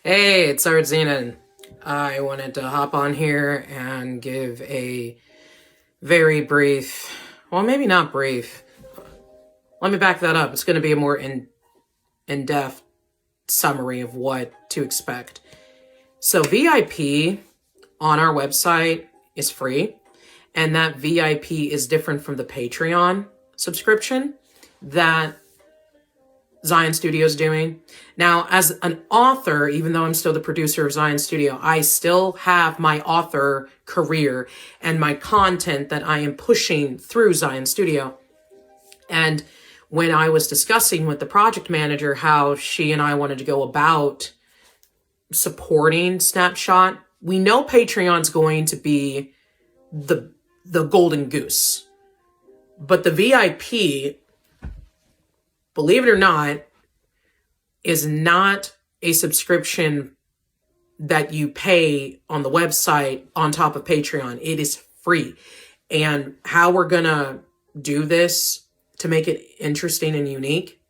Hey, it's Artzenin. I wanted to hop on here and give a very brief, well, maybe not brief. Let me back that up. It's going to be a more in-depth summary of what to expect. So VIP on our website is free, and that VIP is different from the Patreon subscription that Zion Studio is doing. Now, as an author, even though I'm still the producer of Zion Studio, I still have my author career and my content that I am pushing through Zion Studio. And when I was discussing with the project manager how she and I wanted to go about supporting Snapshot, we know Patreon's going to be the golden goose. But the VIP, believe it or not, is not a subscription that you pay on the website on top of Patreon. It is free. And how we're going to do this to make it interesting and unique,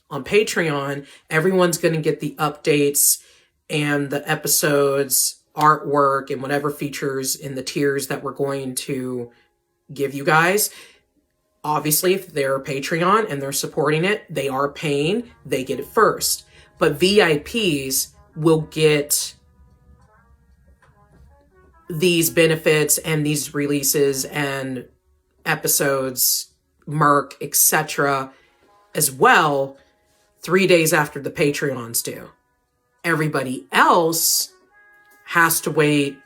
on Patreon, everyone's going to get the updates and the episodes, artwork, and whatever features in the tiers that we're going to give you guys. Obviously, if they're Patreon and they're supporting it, they are paying, they get it first. But VIPs will get these benefits and these releases and episodes, merc, etc. as well 3 days after the Patreons do. Everybody else has to wait,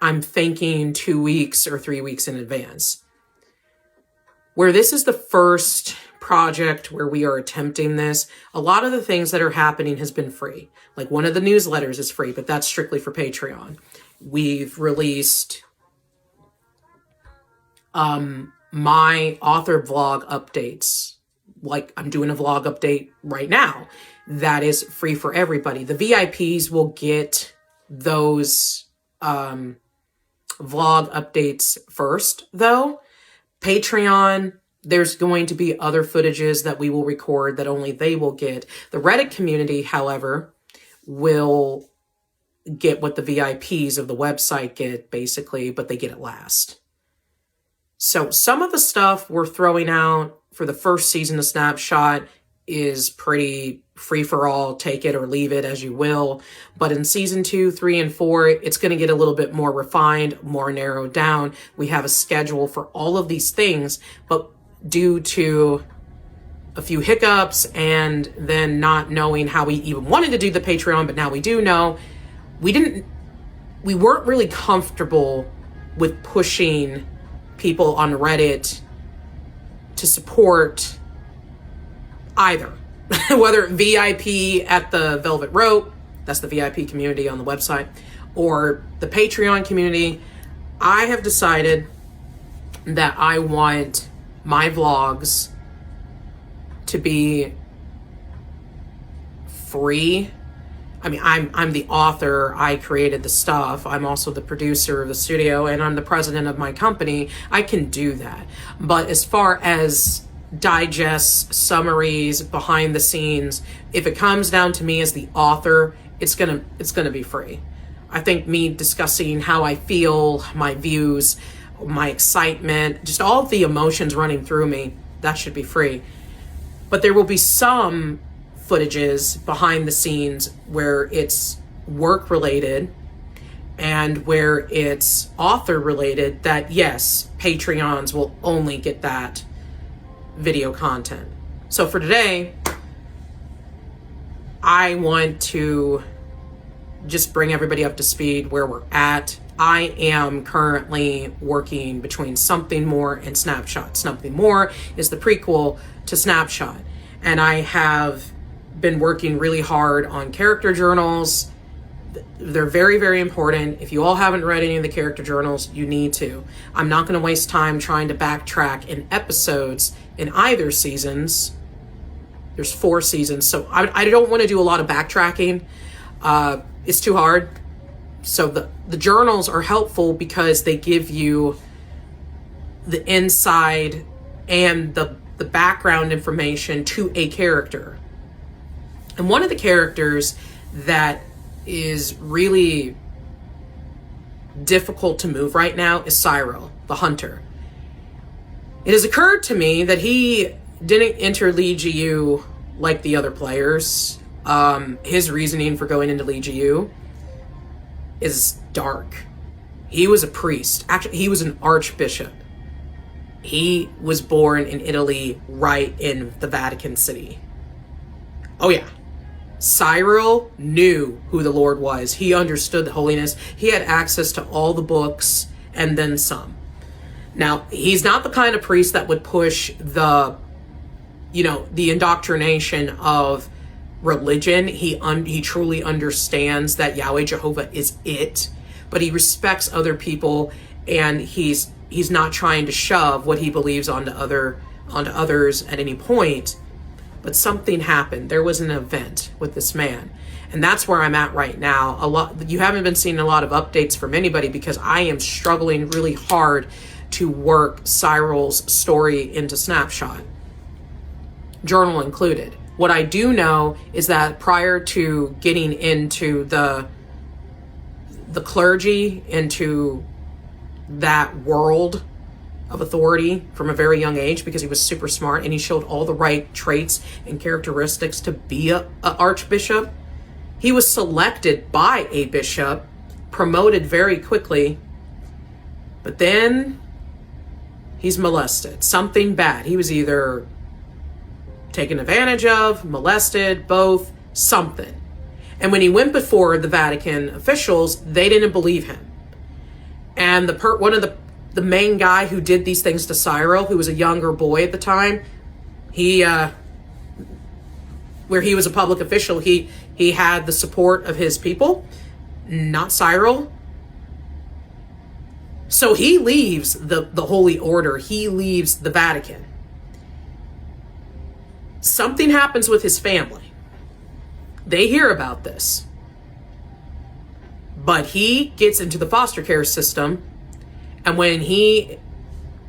I'm thinking 2 weeks or 3 weeks in advance. Where this is the first project where we are attempting this, a lot of the things that are happening has been free. Like one of the newsletters is free, but that's strictly for Patreon. We've released my author vlog updates. Like I'm doing a vlog update right now. That is free for everybody. The VIPs will get those vlog updates first, though. Patreon, there's going to be other footages that we will record that only they will get. The Reddit community, however, will get what the VIPs of the website get, basically, but they get it last. So some of the stuff we're throwing out for the first season of Snapshot is pretty free-for-all, take it or leave it as you will. But in season 2, 3, and 4, it's going to get a little bit more refined, more narrowed down. We have a schedule for all of these things, but due to a few hiccups and then not knowing how we even wanted to do the Patreon, but now we do know, we weren't really comfortable with pushing people on Reddit to support either. Whether VIP at the Velvet Rope, that's the VIP community on the website, or the Patreon community. I have decided that I want my vlogs to be free. I mean, I'm the author, I created the stuff, I'm also the producer of the studio, and I'm the president of my company. I can do that. But as far as digests, summaries, behind the scenes, if it comes down to me as the author, it's gonna be free. I think me discussing how I feel, my views, my excitement, just all of the emotions running through me, that should be free. But there will be some footages behind the scenes where it's work related and where it's author related that, yes, Patreons will only get that video content. So for today, I want to just bring everybody up to speed where we're at. I am currently working between Something More and Snapshot. Something More is the prequel to Snapshot. And I have been working really hard on character journals. They're very, very important. If you all haven't read any of the character journals, you need to. I'm not going to waste time trying to backtrack in episodes in either seasons. There's 4 seasons, so I don't want to do a lot of backtracking. It's too hard. So the journals are helpful because they give you the inside and the background information to a character. And one of the characters that is really difficult to move right now is Cyril, the hunter. It has occurred to me that he didn't enter LGU like the other players. His reasoning for going into LGU is dark. He was a priest. Actually, he was an archbishop. He was born in Italy, right in the Vatican City. Oh yeah. Cyril knew who the Lord was. He understood the holiness. He had access to all the books and then some. Now, he's not the kind of priest that would push the indoctrination of religion. He truly understands that Yahweh Jehovah is it, but he respects other people, and he's not trying to shove what he believes onto others at any point. But something happened. There was an event with this man. And that's where I'm at right now. You haven't been seeing a lot of updates from anybody because I am struggling really hard to work Cyril's story into Snapshot, journal included. What I do know is that prior to getting into the clergy, into that world of authority from a very young age, because he was super smart and he showed all the right traits and characteristics to be a archbishop, he was selected by a bishop, promoted very quickly, but then he's molested. Something bad. He was either taken advantage of, molested, both, something. And when he went before the Vatican officials, they didn't believe him. And one of the main guy who did these things to Cyril, who was a younger boy at the time, where he was a public official, he had the support of his people, not Cyril. So he leaves the Holy Order. He leaves the Vatican. Something happens with his family. They hear about this. But he gets into the foster care system. And when he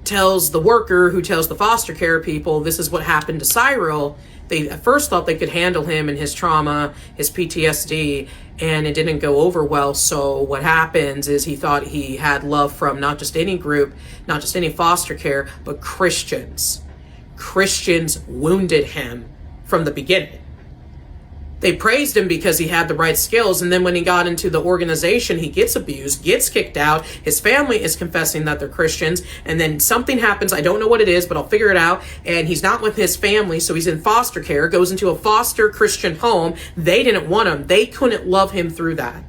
tells the worker who tells the foster care people this is what happened to Cyril, they at first thought they could handle him and his trauma, his PTSD, and it didn't go over well. So what happens is he thought he had love from not just any group, not just any foster care, but Christians. Christians wounded him from the beginning. They praised him because he had the right skills, and then when he got into the organization, he gets abused, gets kicked out. His family is confessing that they're Christians, and then something happens. I don't know what it is, but I'll figure it out. And he's not with his family, so he's in foster care, goes into a foster Christian home. They didn't want him. They couldn't love him through that.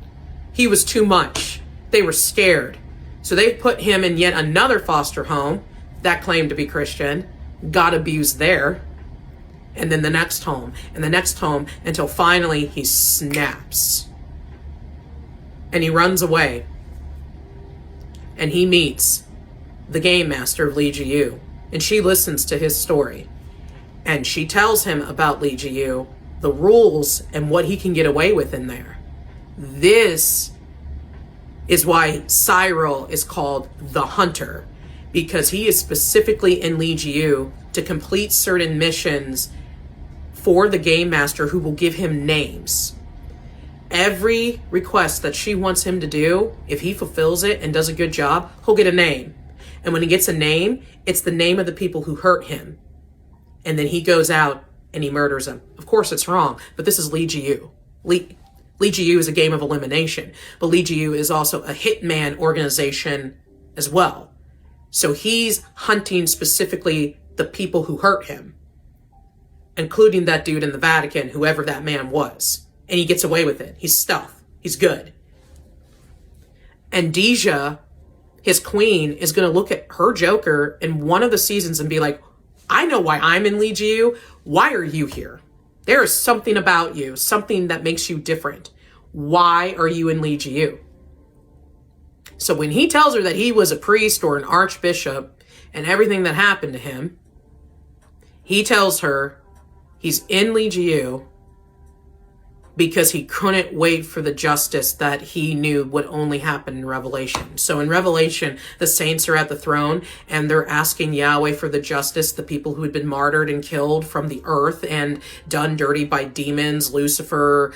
He was too much. They were scared. So they put him in yet another foster home that claimed to be Christian, got abused there. And then the next home, and the next home, until finally he snaps. And he runs away. And he meets the game master of LGU. And she listens to his story. And she tells him about LGU, the rules, and what he can get away with in there. This is why Cyril is called the Hunter. Because he is specifically in LGU to complete certain missions for the game master, who will give him names. Every request that she wants him to do, if he fulfills it and does a good job, he'll get a name. And when he gets a name, it's the name of the people who hurt him. And then he goes out and he murders them. Of course it's wrong, but this is LGU. LGU is a game of elimination, but LGU is also a hitman organization as well. So he's hunting specifically the people who hurt him, including that dude in the Vatican, whoever that man was. And he gets away with it. He's stealth. He's good. And Deja, his queen, is going to look at her Joker in one of the seasons and be like, I know why I'm in LGU. Why are you here? There is something about you, something that makes you different. Why are you in LGU? So when he tells her that he was a priest or an archbishop and everything that happened to him, he tells her he's in LGU because he couldn't wait for the justice that he knew would only happen in Revelation. So in Revelation, the saints are at the throne and they're asking Yahweh for the justice, the people who had been martyred and killed from the earth and done dirty by demons, Lucifer,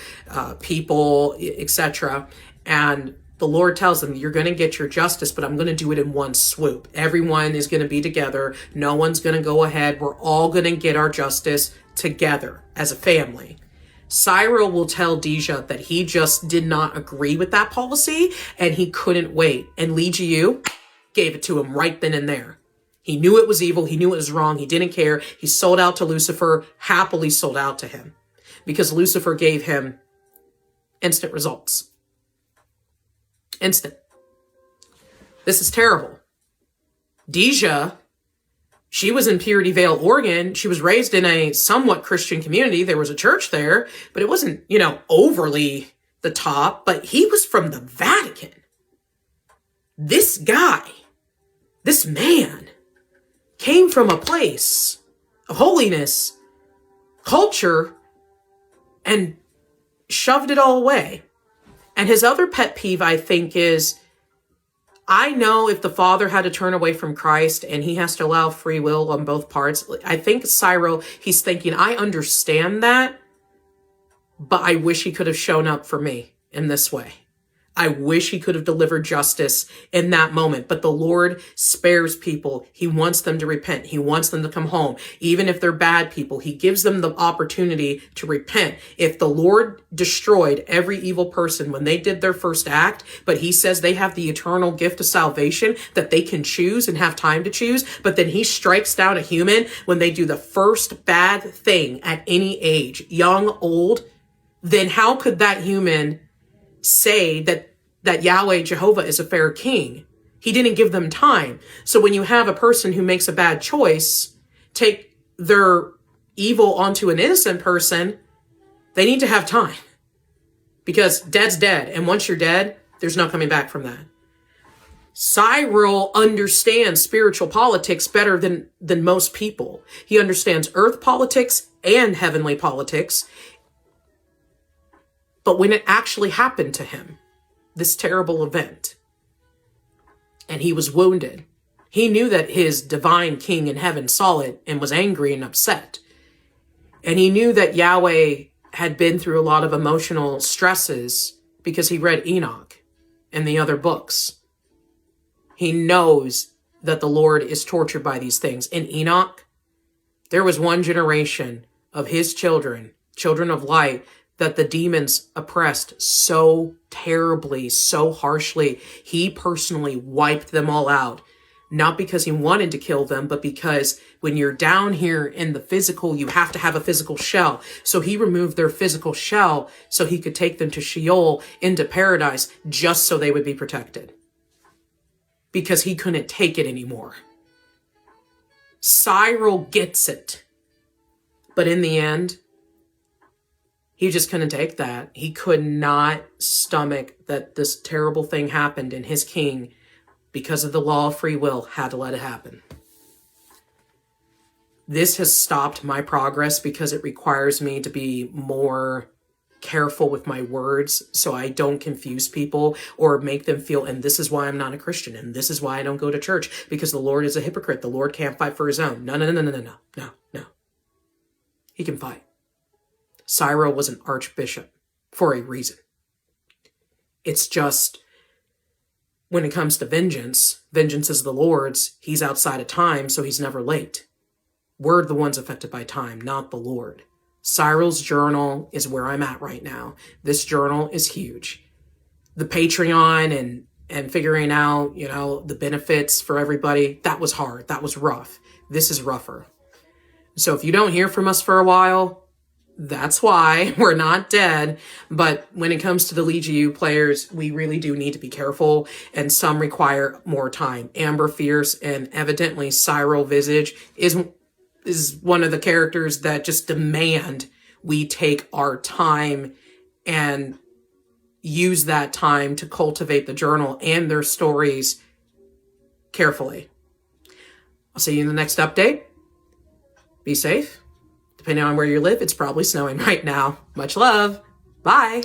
people, etc. And the Lord tells them, you're going to get your justice, but I'm going to do it in one swoop. Everyone is going to be together. No one's going to go ahead. We're all going to get our justice together as a family. Cyril will tell Deja that he just did not agree with that policy and he couldn't wait. And Lijiu gave it to him right then and there. He knew it was evil. He knew it was wrong. He didn't care. He sold out to Lucifer, happily sold out to him because Lucifer gave him instant results. Instant. This is terrible. Deja, she was in Purity Vale, Oregon. She was raised in a somewhat Christian community. There was a church there, but it wasn't, overly the top, but he was from the Vatican. This guy, this man, came from a place of holiness, culture, and shoved it all away. And his other pet peeve, I think, is I know if the father had to turn away from Christ and he has to allow free will on both parts, I think Cyril, he's thinking, I understand that, but I wish he could have shown up for me in this way. I wish he could have delivered justice in that moment, but the Lord spares people. He wants them to repent. He wants them to come home. Even if they're bad people, he gives them the opportunity to repent. If the Lord destroyed every evil person when they did their first act, but he says they have the eternal gift of salvation that they can choose and have time to choose, but then he strikes down a human when they do the first bad thing at any age, young, old, then how could that human say that Yahweh Jehovah is a fair king? He didn't give them time. So when you have a person who makes a bad choice, take their evil onto an innocent person, they need to have time. Because dead's dead. And once you're dead, there's no coming back from that. Cyril understands spiritual politics better than most people. He understands earth politics and heavenly politics. But when it actually happened to him, this terrible event, and he was wounded, he knew that his divine king in heaven saw it and was angry and upset. And he knew that Yahweh had been through a lot of emotional stresses because he read Enoch and the other books. He knows that the Lord is tortured by these things. In Enoch, there was one generation of his children of light, that the demons oppressed so terribly, so harshly. He personally wiped them all out. Not because he wanted to kill them, but because when you're down here in the physical, you have to have a physical shell. So he removed their physical shell so he could take them to Sheol, into paradise, just so they would be protected. Because he couldn't take it anymore. Cyril gets it. But in the end, he just couldn't take that. He could not stomach that this terrible thing happened, and his king, because of the law of free will, had to let it happen. This has stopped my progress because it requires me to be more careful with my words so I don't confuse people or make them feel, and this is why I'm not a Christian, and this is why I don't go to church, because the Lord is a hypocrite. The Lord can't fight for his own. No. He can fight. Cyril was an archbishop for a reason. It's just, when it comes to vengeance, vengeance is the Lord's. He's outside of time, so he's never late. We're the ones affected by time, not the Lord. Cyril's journal is where I'm at right now. This journal is huge. The Patreon and figuring out, the benefits for everybody, that was hard. That was rough. This is rougher. So if you don't hear from us for a while, that's why. We're not dead. But when it comes to the Lijiu players, we really do need to be careful, and some require more time. Amber Fierce and evidently Cyril Visage is one of the characters that just demand we take our time and use that time to cultivate the journal and their stories carefully. I'll see you in the next update. Be safe. Depending on where you live, it's probably snowing right now. Much love. Bye.